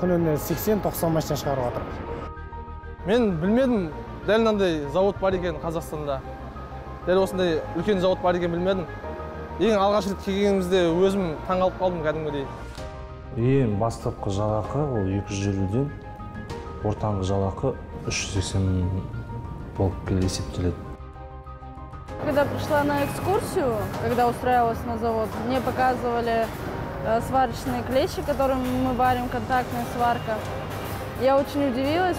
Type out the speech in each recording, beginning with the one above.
күніне 80-90 машина шығарып жатыр. Мен білмедім, дәл мынандай завод бар екен Қазақстанда. Дәл осындай үлкен завод бар екен білмедім. Ең алғаш рет келгенімізде өзім таңғалып қалдым кәдімгідей. Ең бастапқы жалақы ол 250-ден, ортаңғы жалақы 380 болып есептеледі. Когда пришла на экскурсию, когда устраивалась на завод, мне показывали сварочные клещи, которыми мы варим, контактная сварка. Я очень удивилась.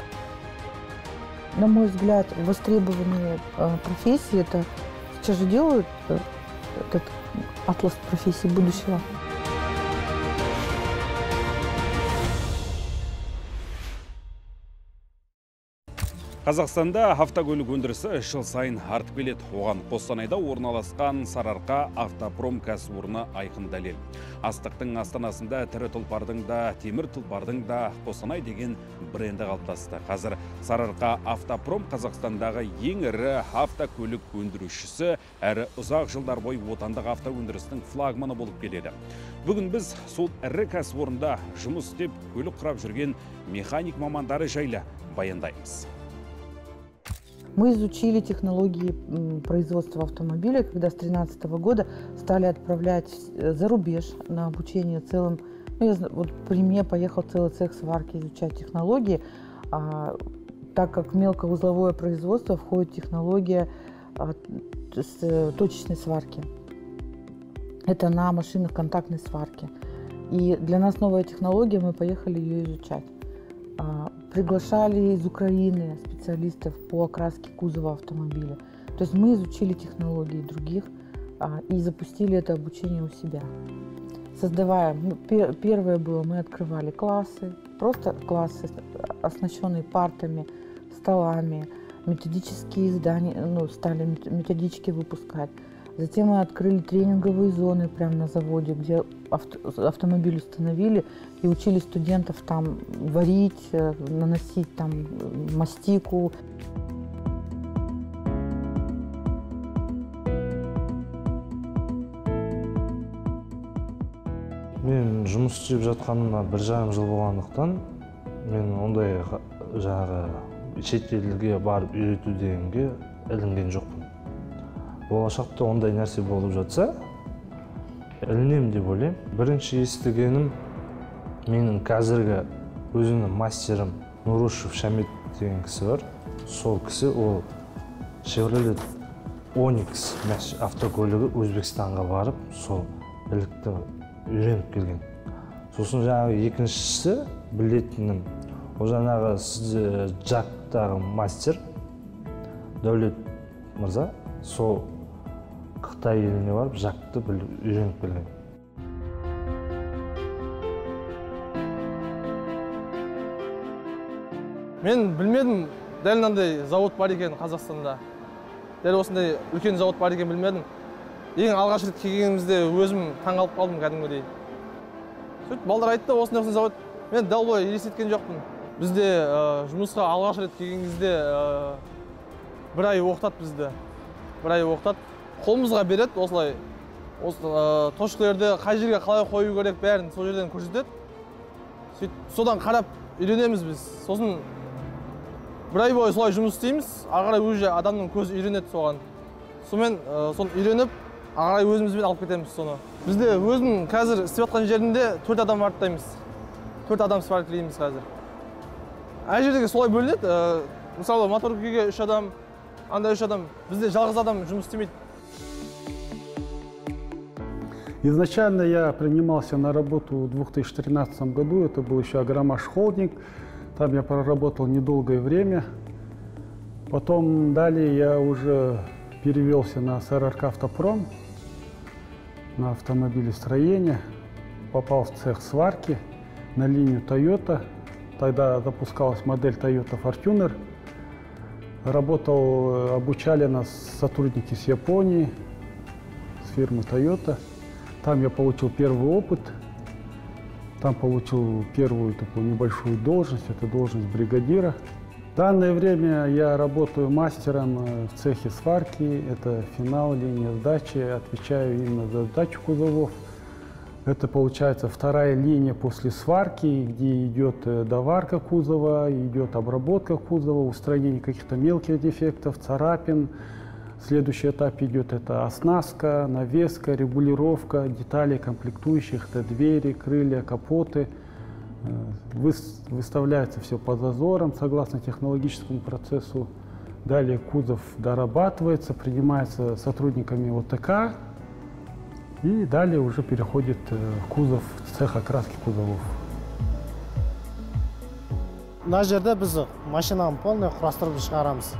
На мой взгляд, востребованные профессии, это сейчас же делают этот атлас профессий будущего. Қазақстанда автокөлік өндірісі жыл сайын артып келеді. Оған Қостанайда орналасқан Сарыарқа автопром кәсіпорны айқын дәлел. Астықтың астанасында тірі тұлпардың да, темір тұлпардың да Қостанай деген бренді қалыптасты. Қазір Сарыарқа автопром Қазақстандағы ең ірі автокөлік өндірушісі, әрі ұзақ жылдар бойы отандық автоөндірістің флагманы болып келеді. Бүгін біз сол ірі кәсіпорында жұмыс істеп, көлік құрап жүрген механик мамандары жайлы баяндаймыз. Мы изучили технологии производства автомобиля, когда с 2013 года стали отправлять за рубеж на обучение целым. Вот при мне поехал целый цех сварки изучать технологии, так как в мелкоузловое производство входит технология точечной сварки. Это на машинах контактной сварки. И для нас новая технология, мы поехали ее изучать. Приглашали из Украины специалистов по окраске кузова автомобиля. То есть мы изучили технологии других и запустили это обучение у себя. Создавая, первое было, мы открывали классы, просто классы, оснащенные партами, столами, методические издания, стали методички выпускать. Затем мы открыли тренинговые зоны прямо на заводе, где автомобиль установили и учили студентов там варить, наносить там мастику. Мен жұмыс істеп жатқаныма 1,5 жыл болғандықтан, мен ондай шет елге барып үйрету дегенге ілінген жоқпын. Болашақта ондай нәрсе болып жатса, ілінем деп ойлаймын. Бірінші естігенім менің қазіргі өзінің мастерім Нұрушев Шамет деген кісі бар. Сол кісі ол Chevrolet Onix автокөлігі Өзбекстанға барып, сол білікті үйреніп келген. Сосын екіншісі білетінім, ол сізді жақтағы мастер Дәулет мырза, сол Қытай еліне барып, жақты үйреніп келген. Мен білмедім, дәл мынандай завод бар екен Қазақстанда. Дәл осындай үлкен завод бар екен білмедім. Ең алғаш рет келгенімізде өзім таңғалып қалдым кәдімгідей. Сөйтіп балдар айтты, осындай завод. Мен дәл олай елестеткен жоқпын. Бізде жұмысқа алғаш рет келген кезде 1 ай оқытады бізді. 1 ай оқытады. Қолымызға береді, осылай тошқылерді қай жерге қалай қою керек бәрін сол жерден көрсетеді. Содан қарап үйренеміз біз. Сосын 1 ай бойы солай жұмыс істейміз, ағарай өзі адамның көзі үйренеді соған. Сонымен соны үйреніп, ағарай өзімізбен алып кетеміз соны. Бізде өзім қазір істеп жатқан жерінде 4 адам арттаймыз. 4 адам сваркілейміз қазір. Әр жердегі солай бөлінеді. Мысалы, мотор күйге 3 адам, анда 3 адам. Бізде жалғыз адам жұмыс істемейді. Изначально я принимался на работу в 2013 году, это был еще Агромаш холдинг, там я проработал недолгое время. Потом далее я уже перевелся на Сарыарка автопром, на автомобилестроение, попал в цех сварки на линию Toyota, тогда запускалась модель Toyota Fortuner. Обучали нас сотрудники с Японии, с фирмы Toyota. Там я получил первый опыт, там получил первую такую небольшую должность, это должность бригадира. В данное время я работаю мастером в цехе сварки, это финал, линия сдачи, отвечаю именно за сдачу кузовов. Это получается вторая линия после сварки, где идет доварка кузова, идет обработка кузова, устранение каких-то мелких дефектов, царапин. Следующий этап идет это оснастка, навеска, регулировка деталей комплектующих, это двери, крылья, капоты. Выставляется все по зазорам согласно технологическому процессу. Далее кузов дорабатывается, принимается сотрудниками ОТК. И далее уже переходит кузов, цех окраски кузовов. Мына жерде біз машинаны полный құрастырып шығарамыз.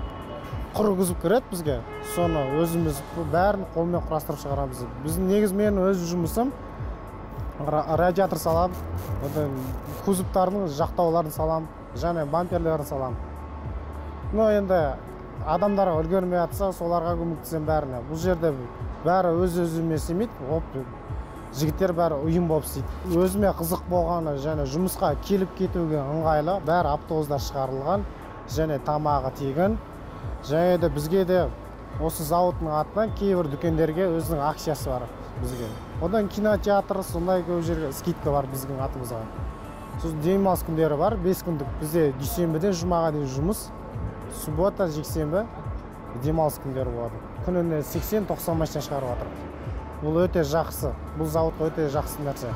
Құрғызып кіреді бізге, соны өзіміз бәрін қолмен құрастырып шығарамыз. Біздің негіз менің өз жұмысым радиатор салам, кузовтардың жақтауларын салам, және бамперлерін салам. Но енді адамдарға үлгермей жатса, соларға көмектесем бәріне. Бұл жерде бәрі өз-өзіме істемейді, жігіттер бәрі ұйым болып істейді. Өзіме қызық болғаны және жұмысқа келіп кетуге ыңғайлы, бәрі автобустар шығарылған, және тамағы тегін. Және де бізге де осы зауыттың атынан кейбір дүкендерге өзінің акциясы бар бізге. Одан кинотеатр, сондай көп жерге скидка бар біздің атымызға. Сосын демалыс күндері бар, 5 күндік. Бізде дүйсенбіден жұмаға дейін жұмыс, суббота, жексенбі демалыс күндері болады. Күніне 80-90 машина шығарып жатыр. Бұл өте жақсы, бұл зауытқа өте жақсы нәрсе.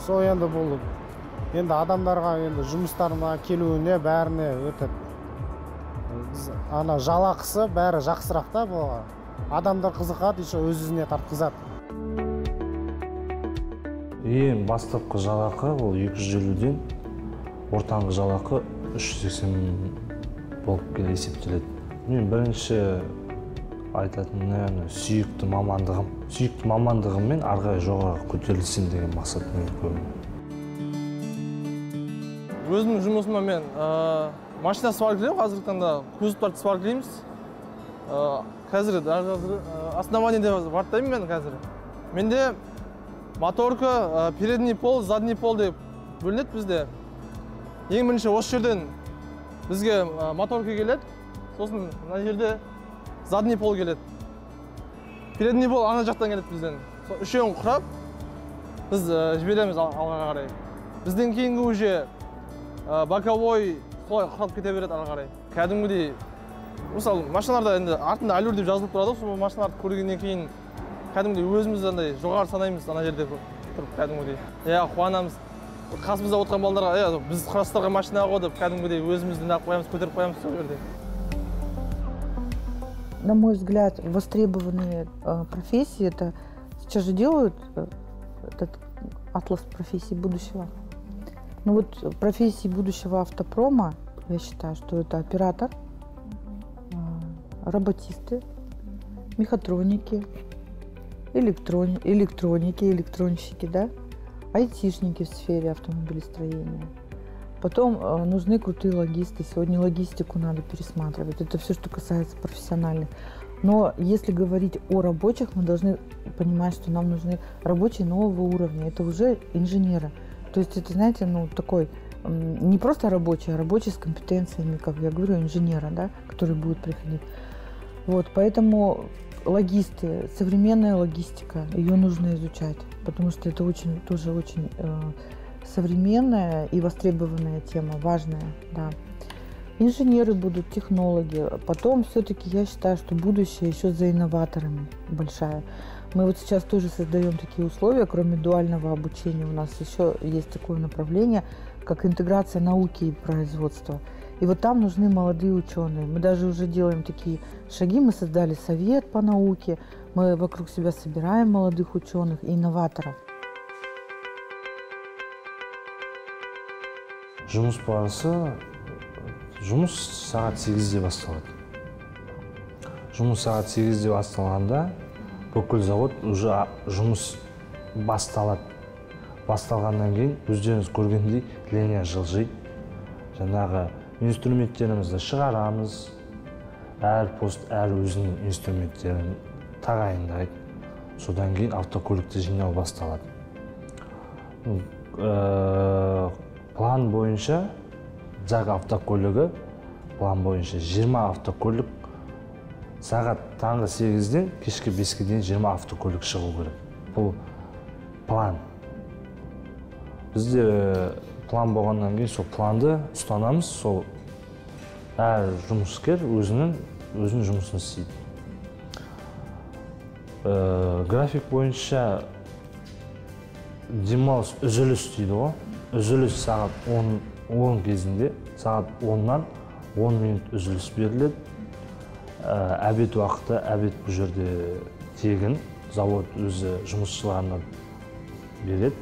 Сол енді бұл адамдарға жұмыстарына келуіне бәріне өте жалақысы бәрі жақсырақ та болған. Адамдар қызықады, өз-өзіне тартқызады. Ең бастапқы жалақы ол 250-ден, ортаңғы жалақы 380 болып келе есептеледі. Мен бірінші айтатыным сүйікті мамандығыммен арғы жоғары көтерілсем деген мақсатпен көремін. Өзімнің жұмысыма мен машина сваркілеймін, қазіргі таңда кузовтарды сваркілейміз. Қазір основаниеде варттаймын мен қазір. Менде моторка, передний пол, задний пол деп бөлінеді бізде. Ең бірінші осы жерден бізге моторка келеді, сосын мына жерде задний пол келеді. Передний пол ана жақтан келеді бізден. Үшеуін құрап, біз жібереміз алға қарай. Бізден кейінгі уже боковой солай құрап кете береді алға қарай. Кәдімгідей, мысалы машиналарда енді артында алюр деп жазылып тұрады, сол машиналарды көргеннен кейін кәдімгідей өзіміз жоғары санаймыз ана жерде тұрып кәдімгідей. Қуанамыз. Қасымызда отырған балаларға, біз құрастырған машина ғой деп кәдімгідей өзімізді қоямыз, көтеріп қоямыз сол жерде. На мой взгляд, востребованные профессии, это сейчас же делают этот атлас профессий будущего. Ну вот профессии будущего автопрома, я считаю, что это оператор, роботисты, мехатроники, электронщики, да, айтишники в сфере автомобилестроения. Потом нужны крутые логисты. Сегодня логистику надо пересматривать. Это все, что касается профессиональных. Но если говорить о рабочих, мы должны понимать, что нам нужны рабочие нового уровня. Это уже инженеры. То есть это, знаете, такой не просто рабочий, а рабочий с компетенциями, как я говорю, инженера, да, который будет приходить. Вот, поэтому логисты, современная логистика, ее нужно изучать, потому что это тоже очень современная и востребованная тема, важная, да. Инженеры будут, технологи. Потом все-таки я считаю, что будущее еще за инноваторами большая. Мы вот сейчас тоже создаем такие условия, кроме дуального обучения у нас еще есть такое направление, как интеграция науки и производства. И вот там нужны молодые ученые. Мы даже уже делаем такие шаги, мы создали совет по науке, мы вокруг себя собираем молодых ученых и инноваторов. Жұмыс барысы, жұмыс сағат 8-де басталады. Жұмыс сағат 8-де басталғанда бүкіл завод уже жұмыс басталады. Басталғаннан кейін өздеріңіз көргендей линия жылжиды. Жаңағы инструменттерімізді шығарамыз. Әр пост әр өзінің инструменттерін тағайындайды. Содан кейін автокөлікті жинау басталады. План бойынша жақ автокөлігі, план бойынша 20 автокөлік сағат таңғы 8-ден кешкі 5-ге дейін 20 автокөлік шығу керек. Бұл план. Бізде план болғаннан кейін сол планды ұстанамыз, сол әр жұмыскер өзінің жұмысын істейді. График бойынша демалыс үзіліс дейді ғой. Үзіліс сағат 10 кезінде, сағат 10-нан 10 минут үзіліс беріледі. Әбет уақыты, әбет бұл жерде тегін, завод өзі жұмысшыларына береді.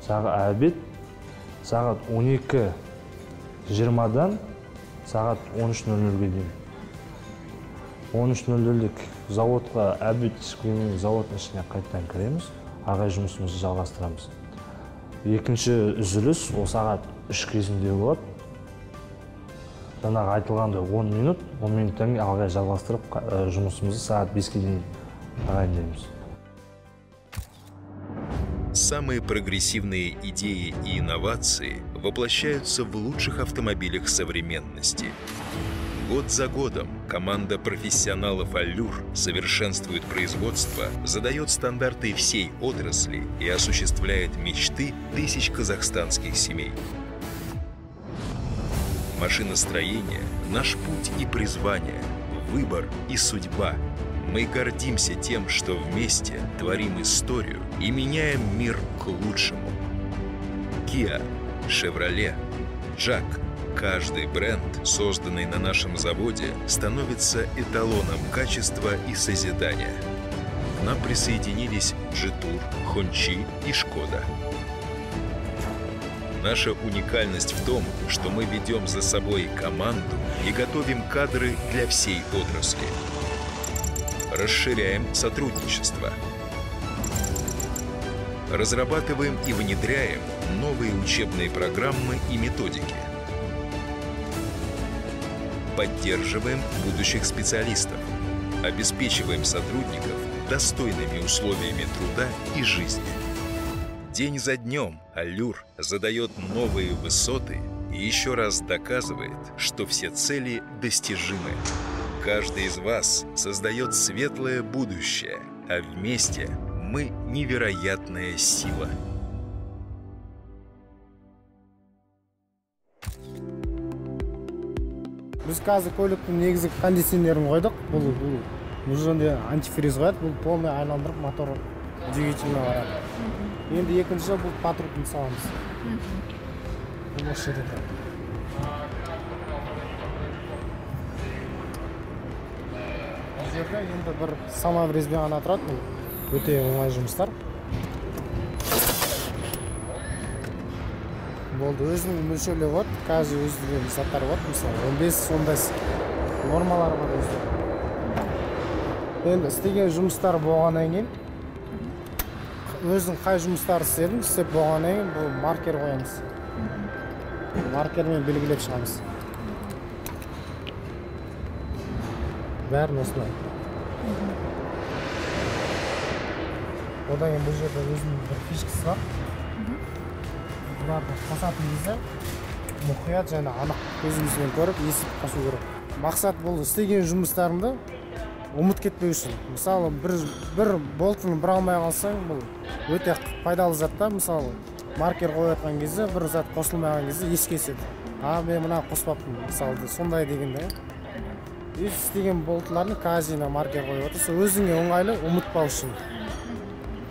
Әбет сағат 12:20-дан сағат 13:00-ге дейін. 13:00-де заводқа әбет ішкеннен заводтың ішіне қайтадан кіреміз, ағай жұмысымызды жалғастырамыз. Екінші үзіліс ол сағат 3 кезінде болады. Жаңағы айтылғандай 10 минут, 10 минуттан кейін ағай жалғастырып жұмысымызды сағат 5-ке дейін тағайындаймыз. Самые прогрессивные идеи и инновации воплощаются в лучших автомобилях современности. Год за годом команда профессионалов «Аллюр» совершенствует производство, задает стандарты всей отрасли и осуществляет мечты тысяч казахстанских семей. Машиностроение – наш путь и призвание, выбор и судьба. Мы гордимся тем, что вместе творим историю и меняем мир к лучшему. Kia, Chevrolet, Jack – каждый бренд, созданный на нашем заводе, становится эталоном качества и созидания. К нам присоединились Jetour, Hongqi и Skoda. Наша уникальность в том, что мы ведем за собой команду и готовим кадры для всей отрасли. Расширяем сотрудничество. Разрабатываем и внедряем новые учебные программы и методики. Поддерживаем будущих специалистов. Обеспечиваем сотрудников достойными условиями труда и жизни. День за днем «Аллюр» задает новые высоты и еще раз доказывает, что все цели достижимы. Каждый из вас создает светлое будущее, а вместе мы невероятная сила. Біз қазір көліктің негізгі кондиционерін қойдық. Бұл жерде антифриз қойды. Бұл полный айналдырып мотор двигателіне барады. Енді екінші бұл патрубканы саламыз. Бұл осы жерде тұрады. Бұл жерде енді бір самоврезбен ғана тұрады. Бұл өте оңай жұмыстар. Болды, өзінің мөлшерлеу болады, каждый өзінің заттары болады, мысалы 15-10 нормалары бар өзінің. Енді істеген жұмыстар болғаннан кейін, өзінің қай жұмыстары істеп болғаннан кейін бұл маркер қоямыз. Маркермен белгілеп шығамыз. Бәрін осылай. Одан кейін бұл жерде өзінің бір фишкасы бар. Бұларды қосатын кезде мұқият және анық көзімізбен көріп, естіп қосу керек. Мақсат бұл істеген жұмыстарымды ұмыт кетпеу үшін. Мысалы, бір болтын бұра алмай қалсаң, бұл өте пайдалы затта. Мысалы, маркер қойып кезде, бір зат қосылмаған кезде еске түседі. Мен мына қоспаппын, мысалы, сондай дегенде. Істеген болтларын казина маркер қойып отырса, өзіңе оңайлы ұмытпау үшін.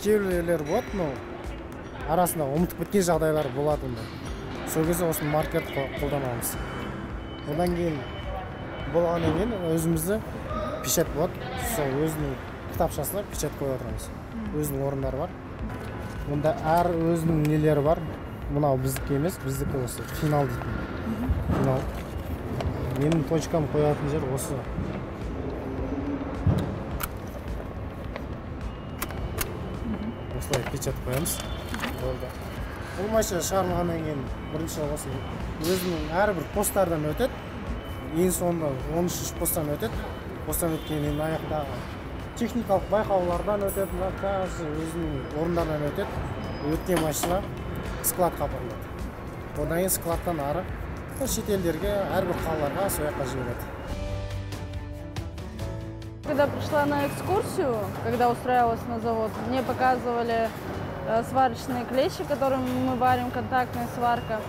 Кейбіреулер болады, арасында ұмытып кеткен жағдайлар болады. Сол кезде осы маркерді қолданамыз. Одан кейін болғаннан кейін өзімізді печать болады. Сол өзінің кітапшасына печать қойып отырамыз. Өзінің орындары бар. Онда әр өзінің нелері бар. Мынау біздікі емес, біздікі осы финал дейтін. Финал. Менің точкам қоятын жер осы. Осылай печать қоямыз. Бұл машина шығарылғаннан кейін бірінші осы өзінің әрбір посттардан өтеді. Ең соңында 13-ші посттан өтеді. Посттан өткеннен аяқтағы техникалық байқаулардан өтеді, өзінің орындарынан өтеді. Өткен машина складқа апарылады. Одан кейін складтан ары шетелдерге, әрбір қалаларға сол жаққа жібереді. Когда пришла на экскурсию, когда устраивалась на завод, мне показывали сварочные клещи, которыми мы варим, контактная сварка.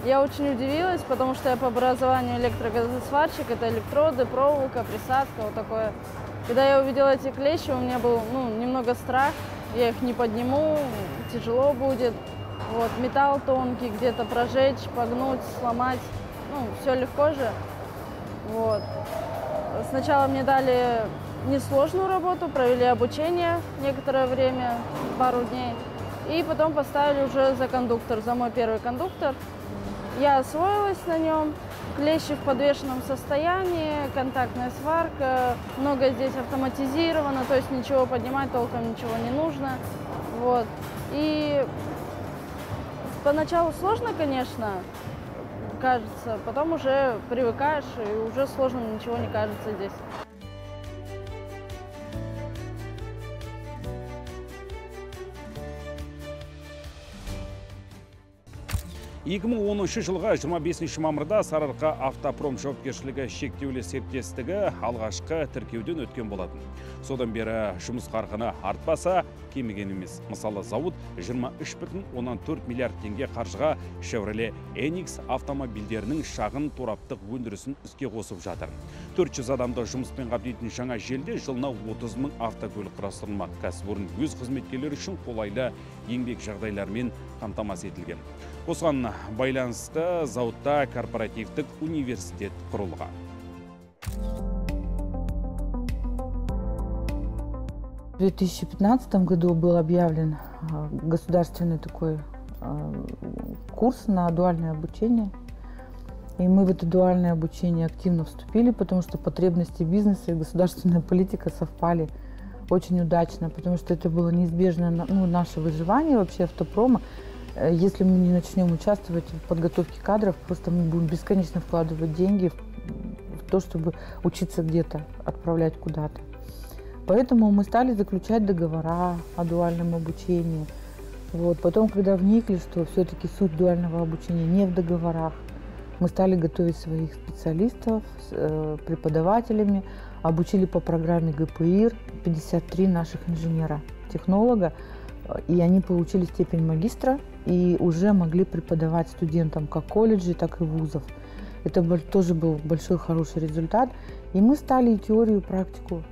Я очень удивилась, потому что я по образованию электрогазосварщик, это электроды, проволока, присадка, вот такое. Когда я увидела эти клещи, у меня был немного страх, я их не подниму, тяжело будет. Вот, металл тонкий, где-то прожечь, погнуть, сломать, все легко же. Вот. Сначала мне дали несложную работу, провели обучение некоторое время, пару дней, и потом поставили уже за кондуктор, за мой первый кондуктор. Я освоилась на нем, клещи в подвешенном состоянии, контактная сварка, много здесь автоматизировано, то есть ничего поднимать толком ничего не нужно. Вот. И поначалу сложно, конечно, кажется, потом уже привыкаешь, и уже сложным ничего не кажется здесь. 2010 жылғы 25 мамырда Сарыарқа автопром жауапкершілігі шектеулі серіктестігі алғашқы тіркеуден өткен болатын. Содан бері жұмыс қарқыны артпаса, кеміген емес. Мысалы, зауыт 23,4 миллиард теңге қаржыға Chevrolet Enix автомобильдерінің шағын тораптық өндірісін іске қосып жатыр. 400 адамды жұмыспен қамтитын жаңа желіде жылына 30 мың автокөлік құрастырылмақ. Кәсіпорын өз қызметкерлері үшін қолайлы еңбек жағдайларымен қамтамасыз етілген. Осыған байланысты зауытта корпоративтік университет құрылған. В 2015 году был объявлен государственный такой курс на дуальное обучение. И мы в это дуальное обучение активно вступили, потому что потребности бизнеса и государственная политика совпали очень удачно, потому что это было неизбежно наше выживание вообще автопрома. Если мы не начнем участвовать в подготовке кадров, просто мы будем бесконечно вкладывать деньги в то, чтобы учиться где-то, отправлять куда-то. Поэтому мы стали заключать договора о дуальном обучении. Вот. Потом, когда вникли, что все-таки суть дуального обучения не в договорах, мы стали готовить своих специалистов с преподавателями, обучили по программе ГПИР 53 наших инженера-технолога, и они получили степень магистра и уже могли преподавать студентам как колледжей, так и вузов. Это тоже был большой хороший результат. И мы стали и теорию, и практику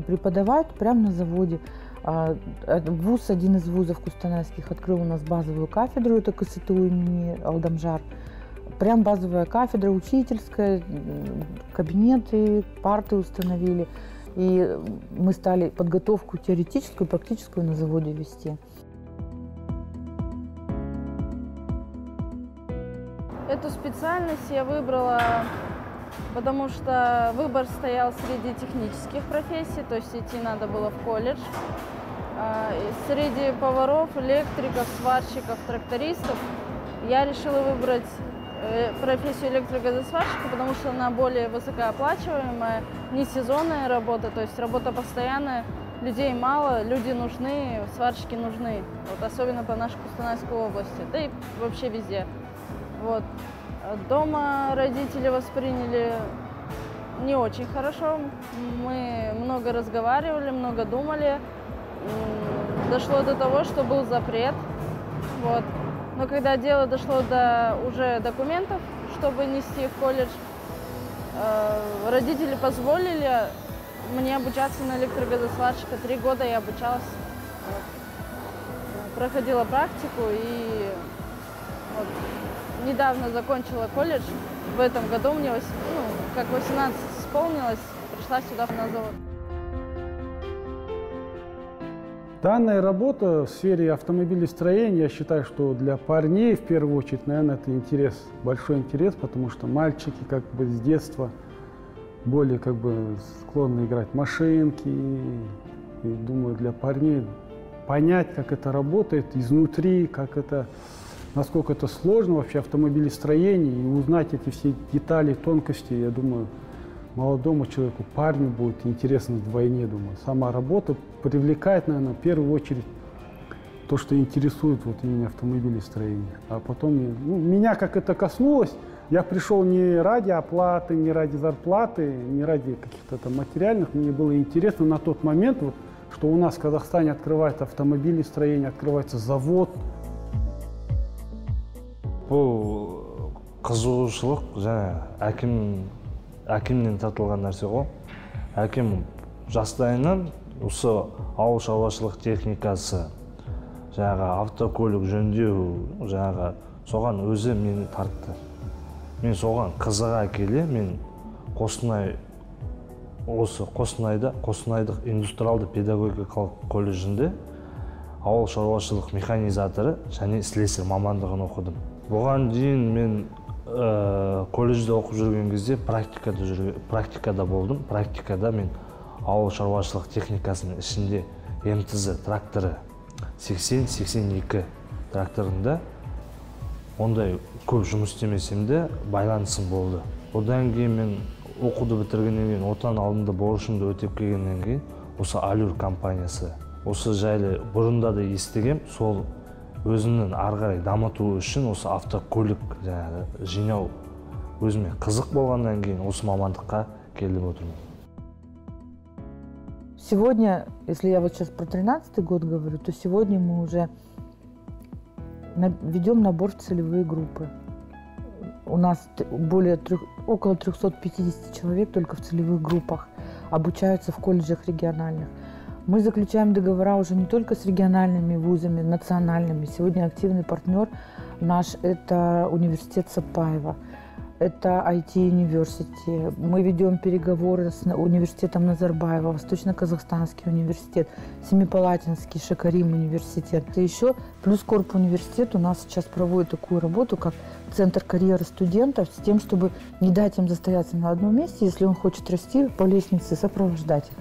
преподавать прямо на заводе. ВУЗ, один из вузов кустанайских, открыл у нас базовую кафедру, это КСТУ имени Алдамжар. Прям базовая кафедра, учительская, кабинеты, парты установили. И мы стали подготовку теоретическую и практическую на заводе вести. Эту специальность я выбрала, потому что выбор стоял среди технических профессий, то есть идти надо было в колледж. Среди поваров, электриков, сварщиков, трактористов я решила выбрать профессию электрогазосварщика, потому что она более высокооплачиваемая, не сезонная работа, то есть работа постоянная, людей мало, люди нужны, сварщики нужны, вот, особенно по нашей Кустанайской области, да и вообще везде. Вот. Дома родители восприняли не очень хорошо, мы много разговаривали, много думали, дошло до того, что был запрет. Вот. Но когда дело дошло до уже документов, чтобы нести в колледж, родители позволили мне обучаться на электрогазосварщика. 3 года я обучалась, проходила практику и недавно закончила колледж. В этом году мне как 18 исполнилось, пришла сюда на завод. Данная работа в сфере автомобилестроения, я считаю, что для парней, в первую очередь, наверное, это интерес, большой интерес, потому что мальчики как бы с детства более как бы склонны играть в машинки. И думаю, для парней понять, как это работает изнутри, как это, насколько это сложно вообще автомобилестроение, и узнать эти все детали, тонкости, я думаю, молодому человеку, парню будет интересно вдвойне, думаю. Сама работа привлекает, наверное, в первую очередь то, что интересует вот именно автомобилестроение. А потом меня как это коснулось, я пришел не ради оплаты, не ради зарплаты, не ради каких-то там материальных, мне было интересно на тот момент, вот что у нас в Казахстане открывается автомобилестроение, открывается завод. Бұл қызығушылық жаңа әкемнен тартылған нәрсе ғой. Әкем жастайынан осы ауыл шаруашылық техникасы, жаңағы автокөлік жөндеу, жаңағы соған өзі мені тартты. Мен соған қызыға келе, мен Қостанайдық индустриалды педагогикалық колледжінде ауыл шаруашылық механизаторы және слесарь мамандығын оқыдым. Бұған дейін мен колледжде оқып жүрген кезде практикада болдым. Практикада мен ауыл шаруашылық техникасының ішінде МТЗ тракторы 80-82 тракторында ондай көп жұмыс істемесем де байланысым болды. Одан кейін мен оқуды бітіргеннен кейін, отан алдында борышымды өтеп келгеннен кейін, осы Алюр компаниясы, осы жайлы бұрында да естігем, сол өзімнің ары қарай дамыту үшін осы автокөлік жинау өзіме қызық болғаннан кейін осы мамандыққа келіп отырмын. Сегодня, если я вот сейчас про 13-й год говорю, то сегодня мы уже ведем набор в целевые группы. У нас около 350 человек только в целевых группах обучаются в колледжах региональных. Мы заключаем договора уже не только с региональными вузами, национальными. Сегодня активный партнер наш – это университет Сапаева, это IT University. Мы ведем переговоры с университетом Назарбаева, Восточно-Казахстанский университет, Семипалатинский Шакарим университет. И еще плюс Корп университет у нас сейчас проводит такую работу, как Центр карьеры студентов, с тем, чтобы не дать им застояться на одном месте, если он хочет расти по лестнице, сопровождать их.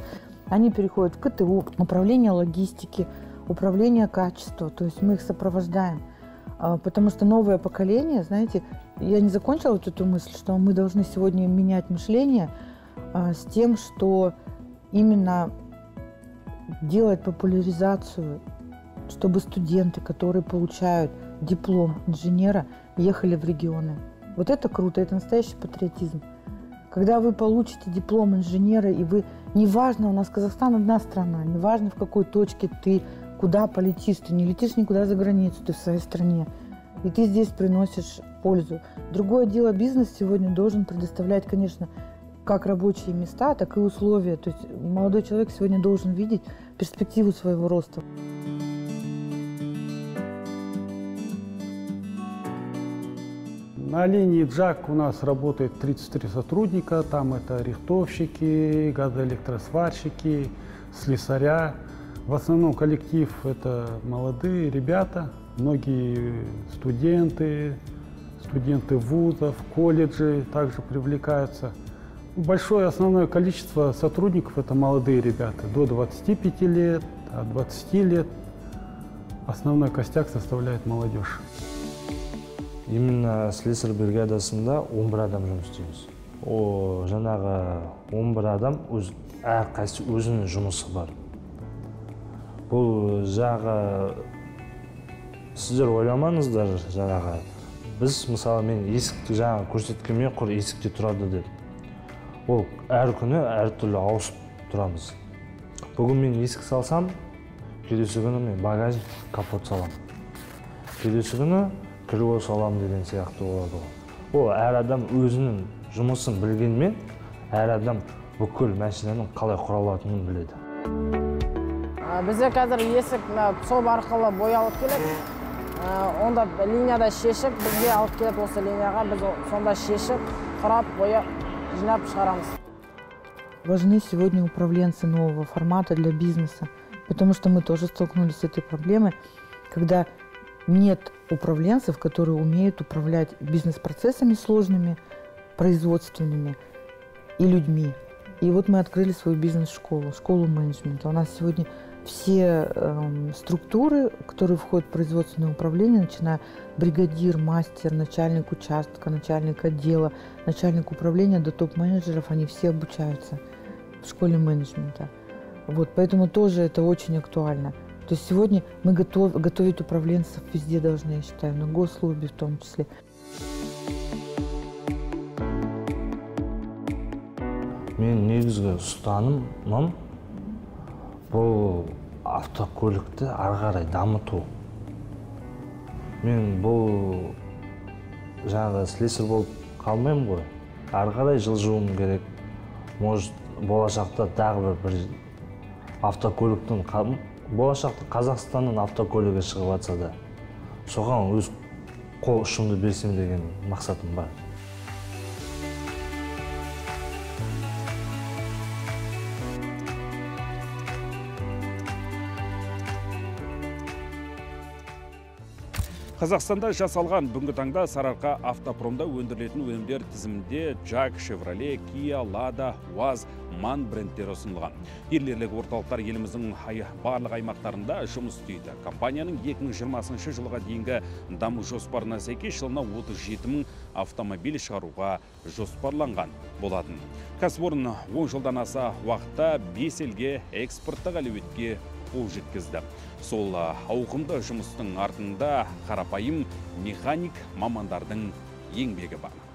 Они переходят в КТУ, управление логистики, управление качества, то есть мы их сопровождаем. Потому что новое поколение, знаете, я не закончила вот эту мысль, что мы должны сегодня менять мышление с тем, что именно делать популяризацию, чтобы студенты, которые получают диплом инженера, ехали в регионы. Вот это круто, это настоящий патриотизм. Когда вы получите диплом инженера, и вы, неважно, у нас Казахстан одна страна, неважно в какой точке ты, куда полетишь, ты не летишь никуда за границу, ты в своей стране, и ты здесь приносишь пользу. Другое дело, бизнес сегодня должен предоставлять, конечно, как рабочие места, так и условия. То есть молодой человек сегодня должен видеть перспективу своего роста. На линии Джак у нас работает 33 сотрудника, там это рихтовщики, газоэлектросварщики, слесаря. В основном коллектив это молодые ребята, многие студенты вузов, колледжей также привлекаются. Большое основное количество сотрудников это молодые ребята, до 25 лет, от 20 лет. Основной костяк составляет молодежь. Именно слесарь бригадасында 11 адам жұмыс істейміз. Жаңағы 11 адам әрқайсысы өзінің жұмысы бар. Бұл жағы сіздер ойламаңыздар, жаңағы біз мысалы мен есікті жаңа көрсеткенмен құр есікте тұрады дедім. Ол әр күні әртүрлі ауысып тұрамыз. Бүгін мен есік салсам, келесі күні мен багажник, капот салам. Келесі күні крыло салам деген сияқты болады. Ол әр адам өзінің жұмысын білгенмен, әр адам бүкіл машинаның қалай құралатынын біледі. Бізде қазір есік соп арқылы боялып келеді. Онда линияда шешіп, бізге алып келеді осы линияға, біз сонда шешіп, құрап, бояп, жинап шығарамыз. Важны сегодня управленцы нового формата для бизнеса, потому что мы тоже столкнулись с этой проблемой, когда нет управленцев, которые умеют управлять бизнес-процессами сложными, производственными и людьми. И вот мы открыли свою бизнес-школу, школу менеджмента. У нас сегодня все структуры, которые входят в производственное управление, начиная бригадир, мастер, начальник участка, начальник отдела, начальник управления до топ-менеджеров, они все обучаются в школе менеджмента. Вот, поэтому тоже это очень актуально. То есть сегодня мы готовить управленцев везде должны, я считаю, на госслужбе в том числе. Мен негізгі ұстанымым бұл автокөлікті ары қарай дамыту. Мен бұл жаңағы слесарь болып қалмаймын ғой. Ары қарай жылжуым керек. Может, болашақта тағы бір автокөліктің, болашақта Қазақстанның автокөлігі шығып жатса да, соған өз қол ұшымды берсем деген мақсатым бар. Қазақстанда жасалған бүгінгі таңда Сарыарқа автопромда өндірілетін өнімдер тізімінде JAG, Chevrolet, Kia, Lada, UAZ, MAN брендтері ұсынылған. Дилерлік орталықтар еліміздің барлық аймақтарында жұмыс істейді. Компанияның 2020 жылға дейінгі даму жоспарына сәйкес жылына 37 000 автомобиль шығаруға жоспарланған болатын. Кәсіпорын 10 жылдан аса уақытта 5 елге экспорттық әлеуетке қол жеткізді. Сол ауқымды жұмыстың артында қарапайым механик мамандардың еңбегі бар.